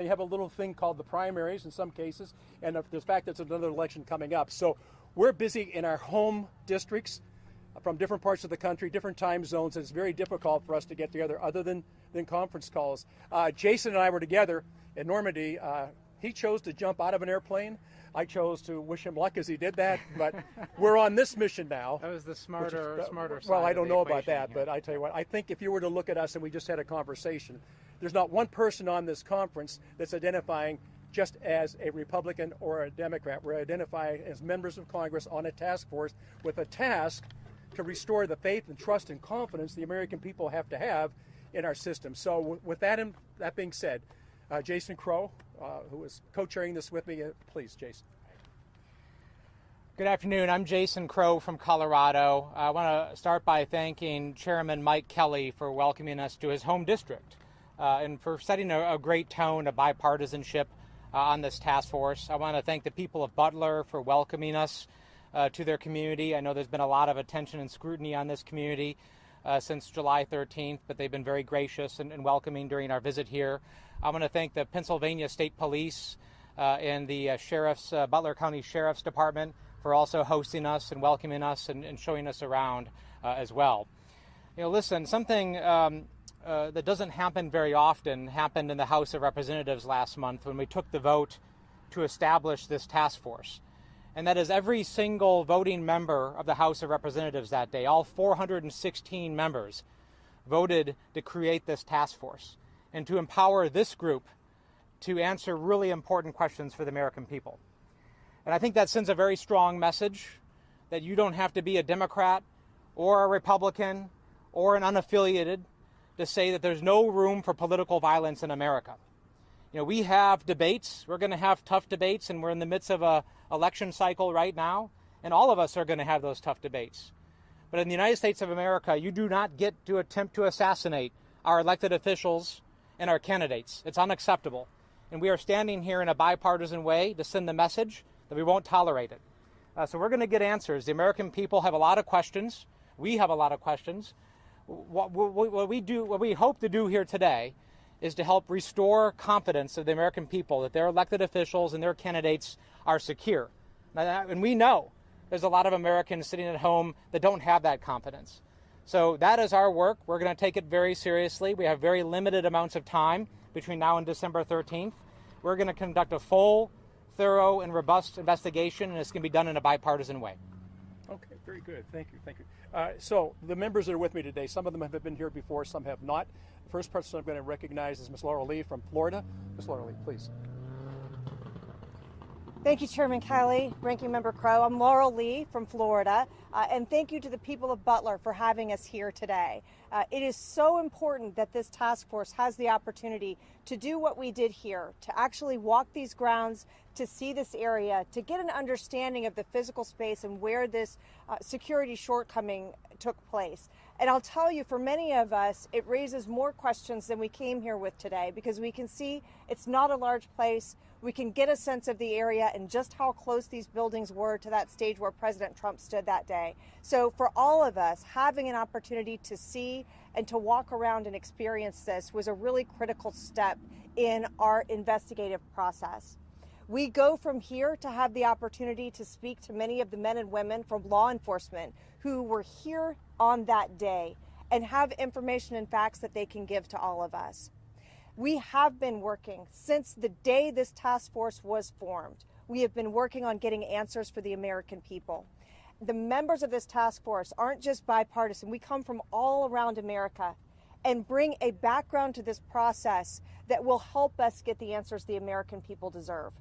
You have a little thing called the primaries in some cases, and the fact that there's another election coming up. So we're busy in our home districts from different parts of the country, different time zones. It's very difficult for us to get together other than conference calls. Jason and I were together in Normandy. He chose to jump out of an airplane. I chose to wish him luck as he did that, but we're on this mission now. That was the smarter side. Well, I don't know about equation, that, but I tell you what, I think if you were to look at us and we just had a conversation, there's not one person on this conference that's identifying just as a Republican or a Democrat. We're identifying as members of Congress on a task force with a task to restore the faith and trust and confidence the American people have to have in our system. So with that being said, Jason Crow, who is co-chairing this with me, please, Jason. Good afternoon. I'm Jason Crow from Colorado. I want to start by thanking Chairman Mike Kelly for welcoming us to his home district and for setting a great tone of bipartisanship on this task force. I want to thank the people of Butler for welcoming us to their community. I know there's been a lot of attention and scrutiny on this community since July 13th, but they've been very gracious and welcoming during our visit here. I want to thank the Pennsylvania State Police and the Butler County Sheriff's Department for also hosting us and welcoming us and showing us around as well. You know, listen, something that doesn't happen very often happened in the House of Representatives last month when we took the vote to establish this task force. And that is every single voting member of the House of Representatives that day, all 416 members, voted to create this task force and to empower this group to answer really important questions for the American people. And I think that sends a very strong message that you don't have to be a Democrat or a Republican or an unaffiliated to say that there's no room for political violence in America. You know, we have debates. We're going to have tough debates, and we're in the midst of a election cycle right now, and all of us are going to have those tough debates. But in the United States of America, you do not get to attempt to assassinate our elected officials and our candidates. It's unacceptable. And we are standing here in a bipartisan way to send the message that we won't tolerate it. So we're going to get answers. The American people have a lot of questions. We have a lot of questions. What we hope to do here today is to help restore confidence of the American people that their elected officials and their candidates are secure. And we know there's a lot of Americans sitting at home that don't have that confidence. So that is our work. We're going to take it very seriously. We have very limited amounts of time between now and December 13th. We're going to conduct a full, thorough, and robust investigation, and it's going to be done in a bipartisan way. Okay, very good. Thank you. So the members that are with me today, some of them have been here before, some have not. The first person I'm going to recognize is Ms. Laurel Lee from Florida. Ms. Laurel Lee, please. Thank you, Chairman Kelly, Ranking Member Crow. I'm Laurel Lee from Florida, and thank you to the people of Butler for having us here today. It is so important that this task force has the opportunity to do what we did here, to actually walk these grounds, to see this area, to get an understanding of the physical space and where this security shortcoming took place. And I'll tell you, for many of us, it raises more questions than we came here with today, because we can see it's not a large place. We can get a sense of the area and just how close these buildings were to that stage where President Trump stood that day. So for all of us, having an opportunity to see and to walk around and experience this was a really critical step in our investigative process. We go from here to have the opportunity to speak to many of the men and women from law enforcement who were here on that day and have information and facts that they can give to all of us. We have been working since the day this task force was formed. We have been working on getting answers for the American people. The members of this task force aren't just bipartisan. We come from all around America and bring a background to this process that will help us get the answers the American people deserve.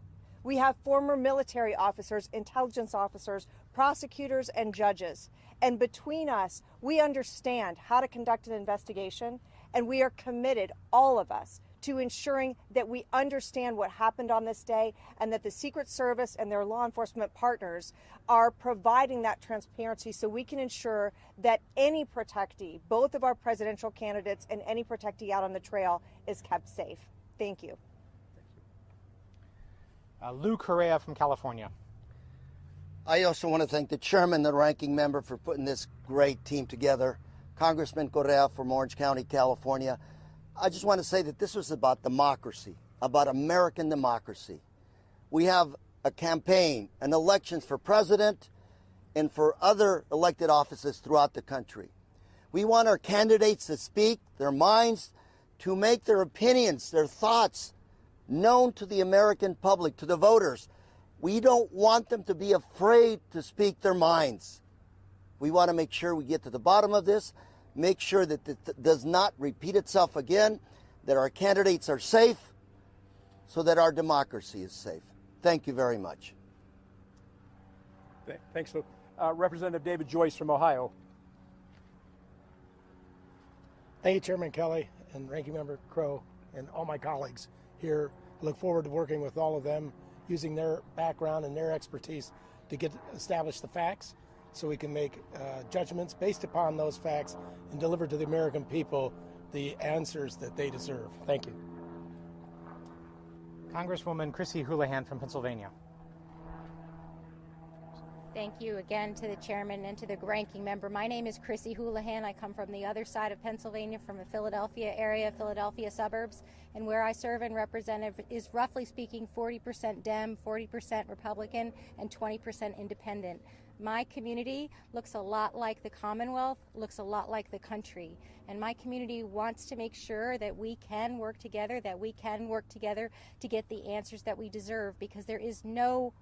We have former military officers, intelligence officers, prosecutors, and judges. And between us, we understand how to conduct an investigation, and we are committed, all of us, to ensuring that we understand what happened on this day and that the Secret Service and their law enforcement partners are providing that transparency so we can ensure that any protectee, both of our presidential candidates and any protectee out on the trail, is kept safe. Thank you. Lou Correa from California. I also want to thank the chairman, the ranking member, for putting this great team together. Congressman Correa from Orange County, California. I just want to say that this was about democracy. about American democracy. We have a campaign and elections for president and for other elected offices throughout the country. We want our candidates to speak their minds, to make their opinions, their thoughts known to the American public, to the voters. We don't want them to be afraid to speak their minds. We want to make sure we get to the bottom of this, make sure that it does not repeat itself again, that our candidates are safe, so that our democracy is safe. Thank you very much. Thanks, Lou. Representative David Joyce from Ohio. Thank you, Chairman Kelly and Ranking Member Crow and all my colleagues here. I look forward to working with all of them, using their background and their expertise to establish the facts so we can make judgments based upon those facts and deliver to the American people the answers that they deserve. Thank you. Congresswoman Chrissy Houlihan from Pennsylvania. Thank you again to the chairman and to the ranking member. My name is Chrissy Houlihan. I come from the other side of Pennsylvania, from the Philadelphia area, Philadelphia suburbs, and where I serve and represent is roughly speaking 40% Dem, 40% Republican, and 20% Independent. My community looks a lot like the Commonwealth, looks a lot like the country, and my community wants to make sure that we can work together, to get the answers that we deserve, because there is no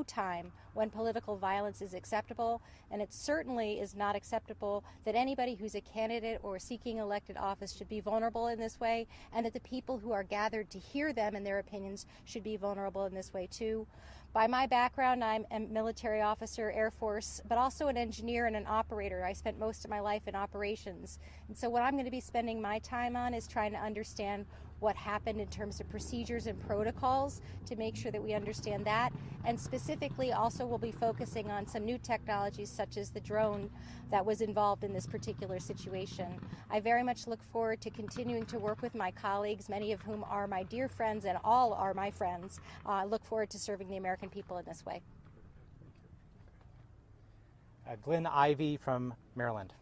time when political violence is acceptable, and it certainly is not acceptable that anybody who's a candidate or seeking elected office should be vulnerable in this way, and that the people who are gathered to hear them and their opinions should be vulnerable in this way too. By my background, I'm a military officer, Air Force, but also an engineer and an operator. I spent most of my life in operations. And so what I'm going to be spending my time on is trying to understand what happened in terms of procedures and protocols to make sure that we understand that. And specifically also we'll be focusing on some new technologies such as the drone that was involved in this particular situation. I very much look forward to continuing to work with my colleagues, many of whom are my dear friends and all are my friends. I look forward to serving the American people in this way. Glenn Ivey from Maryland.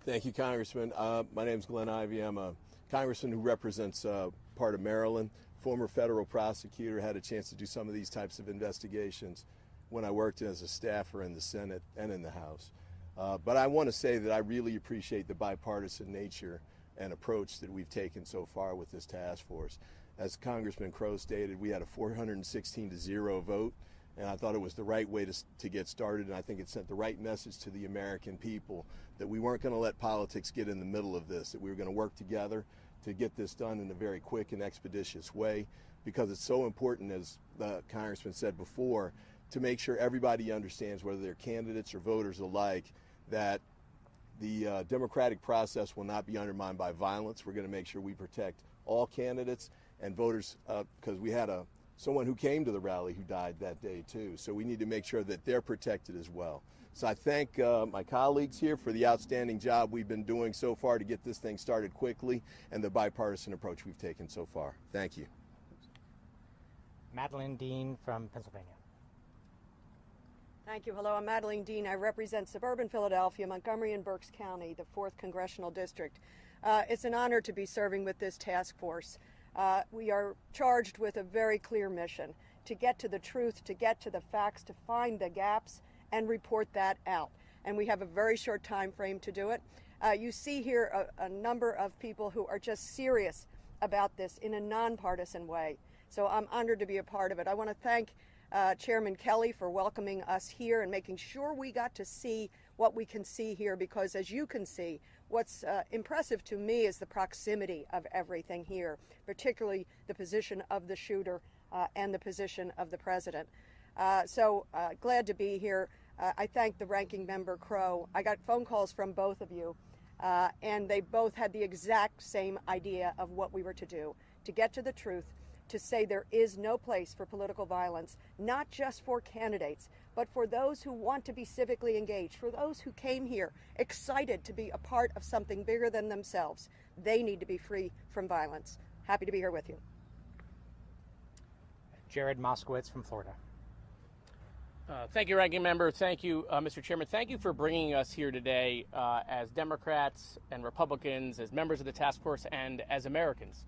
Thank you, Congressman. My name is Glenn Ivey. I'm a congressman who represents part of Maryland, former federal prosecutor, had a chance to do some of these types of investigations when I worked as a staffer in the Senate and in the House. But I want to say that I really appreciate the bipartisan nature and approach that we've taken so far with this task force. As Congressman Crow stated, we had a 416-0 vote, and I thought it was the right way to get started, and I think it sent the right message to the American people that we weren't going to let politics get in the middle of this, that we were going to work together to get this done in a very quick and expeditious way, because it's so important, as the Congressman said before, to make sure everybody understands, whether they're candidates or voters alike, that the democratic process will not be undermined by violence. We're going to make sure we protect all candidates and voters, because we had someone who came to the rally who died that day too. So we need to make sure that they're protected as well. So I thank my colleagues here for the outstanding job we've been doing so far to get this thing started quickly, and the bipartisan approach we've taken so far. Thank you. Madeline Dean from Pennsylvania. Thank you. Hello, I'm Madeline Dean. I represent suburban Philadelphia, Montgomery and Berks County, the 4th Congressional District. It's an honor to be serving with this task force. We are charged with a very clear mission: to get to the truth, to get to the facts, to find the gaps and report that out. And we have a very short time frame to do it. You see here a number of people who are just serious about this in a nonpartisan way. So I'm honored to be a part of it. I want to thank Chairman Kelly for welcoming us here and making sure we got to see what we can see here, because as you can see, what's impressive to me is the proximity of everything here, particularly the position of the shooter and the position of the president. So glad to be here. I thank the ranking member Crow. I got phone calls from both of you, and they both had the exact same idea of what we were to do: to get to the truth, to say there is no place for political violence, not just for candidates, but for those who want to be civically engaged, for those who came here excited to be a part of something bigger than themselves. They need to be free from violence. Happy to be here with you. Jared Moskowitz from Florida. Thank you, Ranking Member. Thank you, Mr. Chairman. Thank you for bringing us here today as Democrats and Republicans, as members of the task force, and as Americans.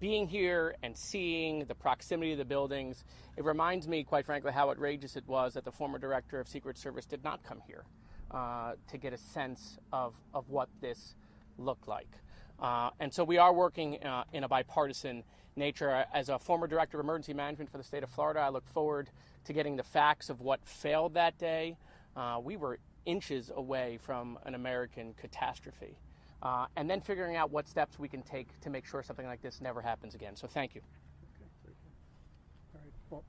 Being here and seeing the proximity of the buildings, it reminds me, quite frankly, how outrageous it was that the former director of Secret Service did not come here to get a sense of what this looked like. And so we are working in a bipartisan nature. As a former director of emergency management for the state of Florida, I look forward to getting the facts of what failed that day. We were inches away from an American catastrophe. And then figuring out what steps we can take to make sure something like this never happens again. So thank you. All right. Well,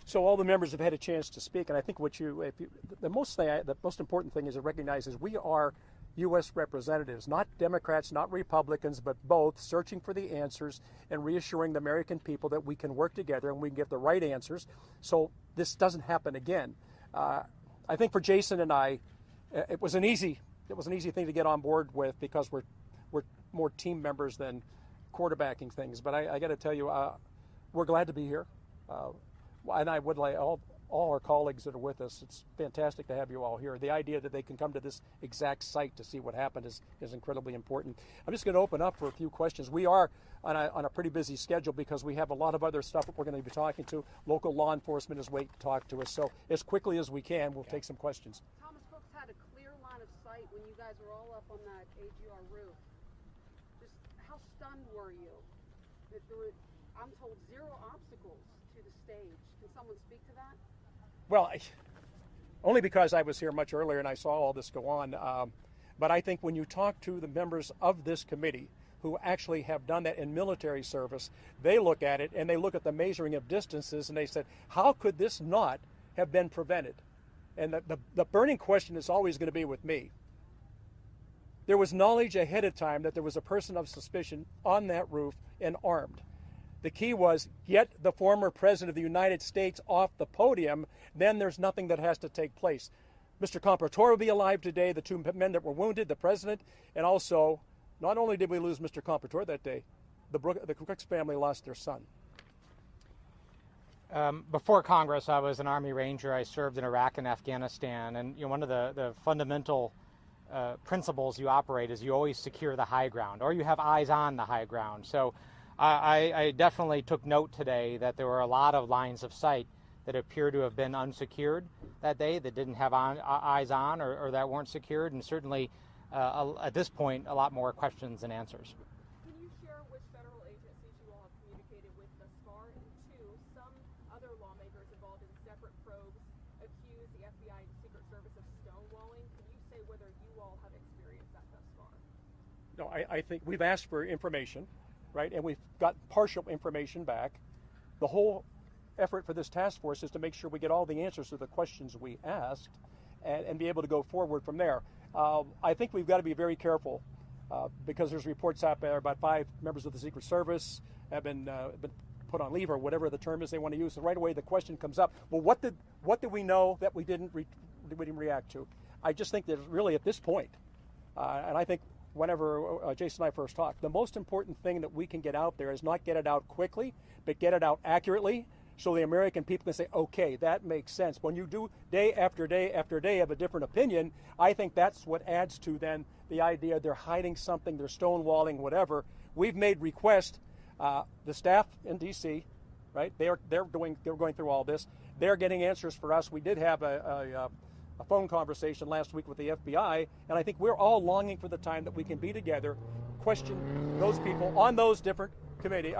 so all the members have had a chance to speak, and I think the most important thing is to recognize is we are U.S. representatives, not Democrats, not Republicans, but both, searching for the answers and reassuring the American people that we can work together and we can get the right answers so this doesn't happen again. I think for Jason and I, it was an easy thing to get on board with because we're more team members than quarterbacking things. But I got to tell you, we're glad to be here, and I would like all our colleagues that are with us. It's fantastic to have you all here. The idea that they can come to this exact site to see what happened is incredibly important. I'm just going to open up for a few questions. We are on a pretty busy schedule because we have a lot of other stuff that we're going to be talking to. Local law enforcement is waiting to talk to us. So as quickly as we can, we'll take some questions. Thomas Brooks had a clear line of sight when you guys were all up on that AGR roof. Just how stunned were you? That there were, I'm told, 0 obstacles to the stage. Can someone speak to that? Well, only because I was here much earlier and I saw all this go on. But I think when you talk to the members of this committee who actually have done that in military service, they look at it and they look at the measuring of distances and they said, how could this not have been prevented? And the burning question is always going to be with me. There was knowledge ahead of time that there was a person of suspicion on that roof and armed. The key was get the former president of the United States off the podium, then there's nothing that has to take place. Mr. Comprador will be alive today, the 2 men that were wounded, the president, and also, not only did we lose Mr. Comprador that day, the Brooks family lost their son. Before Congress, I was an Army Ranger. I served in Iraq and Afghanistan, and one of the fundamental principles you operate is you always secure the high ground, or you have eyes on the high ground. So I definitely took note today that there were a lot of lines of sight that appear to have been unsecured that day, that didn't have eyes on or that weren't secured, and certainly at this point a lot more questions than answers. Can you share which federal agencies you all have communicated with thus far? And 2, some other lawmakers involved in separate probes accuse the FBI and Secret Service of stonewalling. Can you say whether you all have experienced that thus far? No, I think we've asked for information, right, and we've got partial information back. The whole effort for this task force is to make sure we get all the answers to the questions we asked and be able to go forward from there. I think we've got to be very careful because there's reports out there about 5 members of the Secret Service have been put on leave or whatever the term is they want to use. So right away the question comes up, well, what did we know that we didn't react to? I just think that really at this point, and I think whenever Jason and I first talked, the most important thing that we can get out there is not get it out quickly, but get it out accurately so the American people can say, okay, that makes sense. When you do day after day after day have a different opinion, I think that's what adds to then the idea they're hiding something, they're stonewalling, whatever. We've made requests. The staff in D.C., right, they're going through all this. They're getting answers for us. We did have a phone conversation last week with the FBI, and I think we're all longing for the time that we can be together, question those people on those different committees.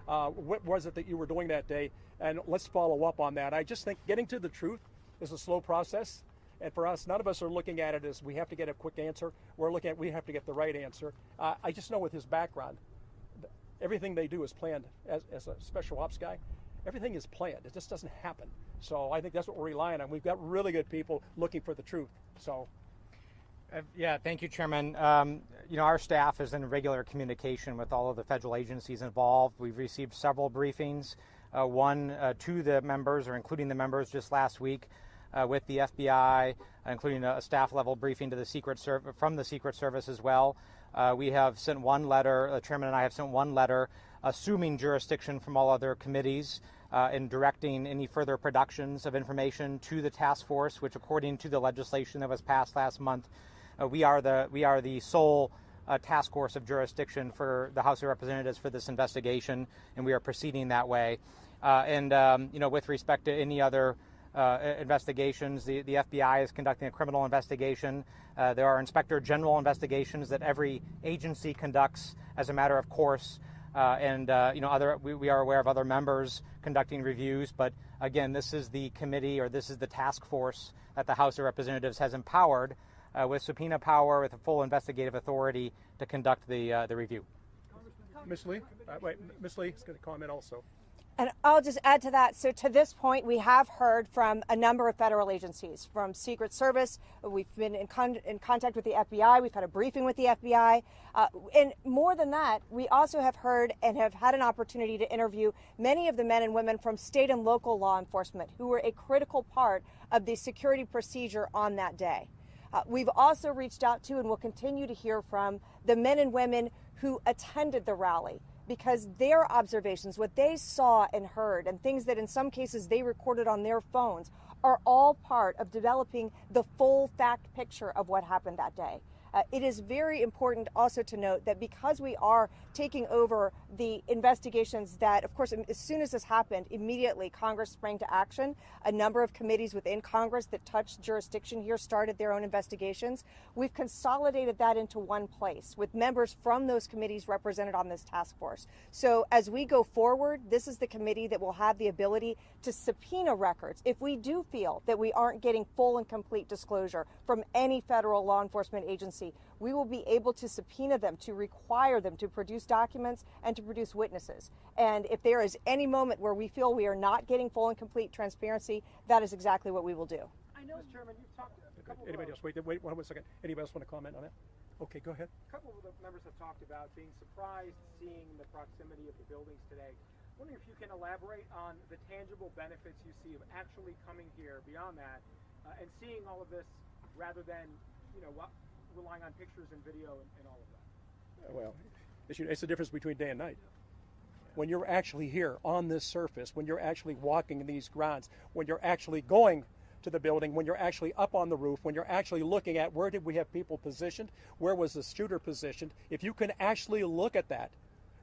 What was it that you were doing that day? And let's follow up on that. I just think getting to the truth is a slow process. And for us, none of us are looking at it as we have to get a quick answer. We're looking at we have to get the right answer. I just know with his background, everything they do is planned. As a special ops guy, everything is planned. It just doesn't happen. So I think that's what we're relying on. We've got really good people looking for the truth. So. Yeah, thank you, Chairman. Our staff is in regular communication with all of the federal agencies involved. We've received several briefings, one to the members or including the members just last week with the FBI, including a staff-level briefing to the from the Secret Service as well. We have sent one letter, the Chairman and I have sent one letter assuming jurisdiction from all other committees in directing any further productions of information to the task force, which according to the legislation that was passed last month, we are the sole task force of jurisdiction for the House of Representatives for this investigation, and we are proceeding that way. With respect to any other investigations, the FBI is conducting a criminal investigation. There are Inspector General investigations that every agency conducts as a matter of course. We are aware of other members conducting reviews, but again, this is the committee, or this is the task force that the House of Representatives has empowered with subpoena power, with a full investigative authority to conduct the review. Ms. Lee? Ms. Lee is going to comment also. And I'll just add to that. So to this point, we have heard from a number of federal agencies, from Secret Service. We've been in contact with the FBI. We've had a briefing with the FBI. And more than that, we also have heard and have had an opportunity to interview many of the men and women from state and local law enforcement who were a critical part of the security procedure on that day. We've also reached out to and will continue to hear from the men and women who attended the rally, because their observations, what they saw and heard, and things that in some cases they recorded on their phones, are all part of developing the full fact picture of what happened that day. It is very important also to note that because we are taking over the investigations that, of course, as soon as this happened, immediately Congress sprang to action. A number of committees within Congress that touched jurisdiction here started their own investigations. We've consolidated that into one place with members from those committees represented on this task force. So as we go forward, this is the committee that will have the ability to subpoena records if we do feel that we aren't getting full and complete disclosure from any federal law enforcement agency. We will be able to subpoena them, to require them to produce documents and to produce witnesses. And if there is any moment where we feel we are not getting full and complete transparency, that is exactly what we will do. I know, Mr. Chairman, you've talked. Anybody else? Wait 1 second. Anybody else want to comment on that? Okay, go ahead. A couple of the members have talked about being surprised seeing the proximity of the buildings today. I'm wondering if you can elaborate on the tangible benefits you see of actually coming here beyond that and seeing all of this rather than, relying on pictures and video and all of that. Well, it's the difference between day and night. When you're actually here on this surface, when you're actually walking in these grounds, when you're actually going to the building, when you're actually up on the roof, when you're actually looking at where did we have people positioned, where was the shooter positioned, if you can actually look at that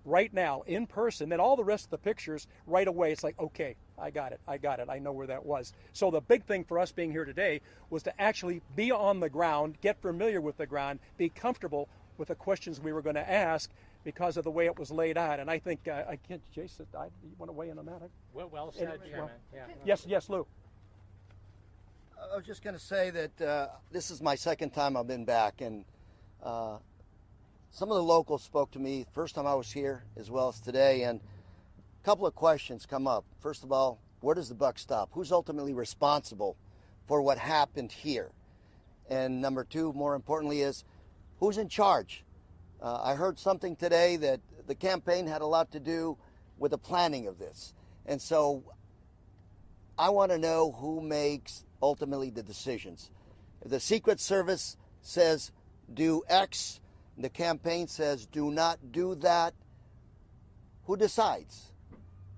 right now in person, then all the rest of the pictures right away, it's like, okay, I got it, I know where that was. So the big thing for us being here today was to actually be on the ground, get familiar with the ground, be comfortable with the questions we were going to ask because of the way it was laid out. And I think, Jason, you want to weigh in on that? Well said, Chairman. Yes, Lou. I was just going to say that this is my second time I've been back, and some of the locals spoke to me first time I was here as well as today, and a couple of questions come up. First of all, where does the buck stop? Who's ultimately responsible for what happened here? And number two, more importantly, is who's in charge? I heard something today that the campaign had a lot to do with the planning of this. And so I want to know who makes ultimately the decisions. If the Secret Service says do X, the campaign says do not do that, who decides?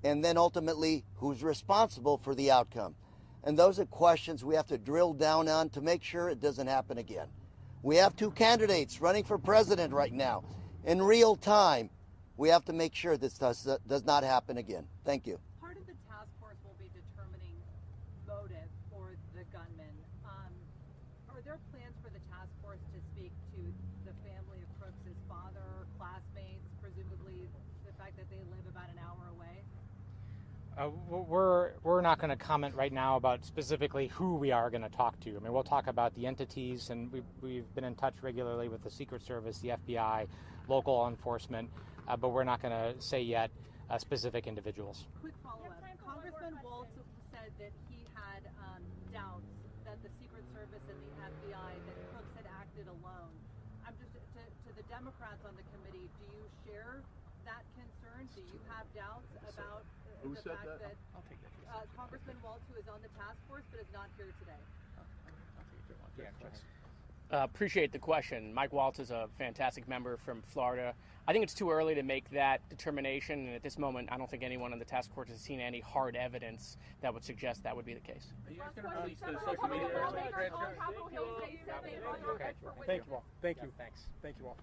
And then ultimately, who's responsible for the outcome? And those are questions we have to drill down on to make sure it doesn't happen again. We have two candidates running for president right now. In real time, we have to make sure this does not happen again. Thank you. Part of the task force will be determining motive for the gunman. Are there plans for the task force to speak to the family of Crooks' father, classmates, presumably the fact that they live about an hour away? We're not going to comment right now about specifically who we are going to talk to. I mean, we'll talk about the entities, and we've been in touch regularly with the Secret Service, the FBI, local law enforcement, but we're not going to say yet specific individuals. Quick follow-up. Congressman Waltz said that he had doubts that the Secret Service and the FBI, that Crooks had acted alone. I'm just, to the Democrats on the committee, do you share that concern? Do you have doubts about the fact that Congressman Waltz, who is on the task force but is not here today? Appreciate the question. Mike Waltz is a fantastic member from Florida. I think it's too early to make that determination, and at this moment, I don't think anyone on the task force has seen any hard evidence that would suggest that would be the case. Are you guys going to release the social media? Okay. Thank you all. Thank you. Thanks. Thank you all.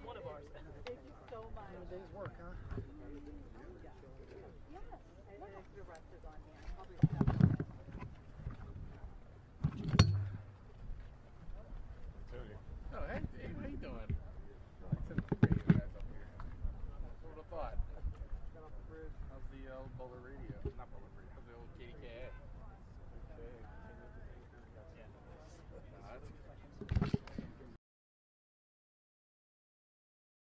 One of ours. Thank you so much. Day's work, huh? The rest is on hand. Probably accept it. Oh, hey, Dave, how you doing? Great, you guys up here. What would have thought? Got off the bridge. How's the Bowler radio? Not Bowler radio.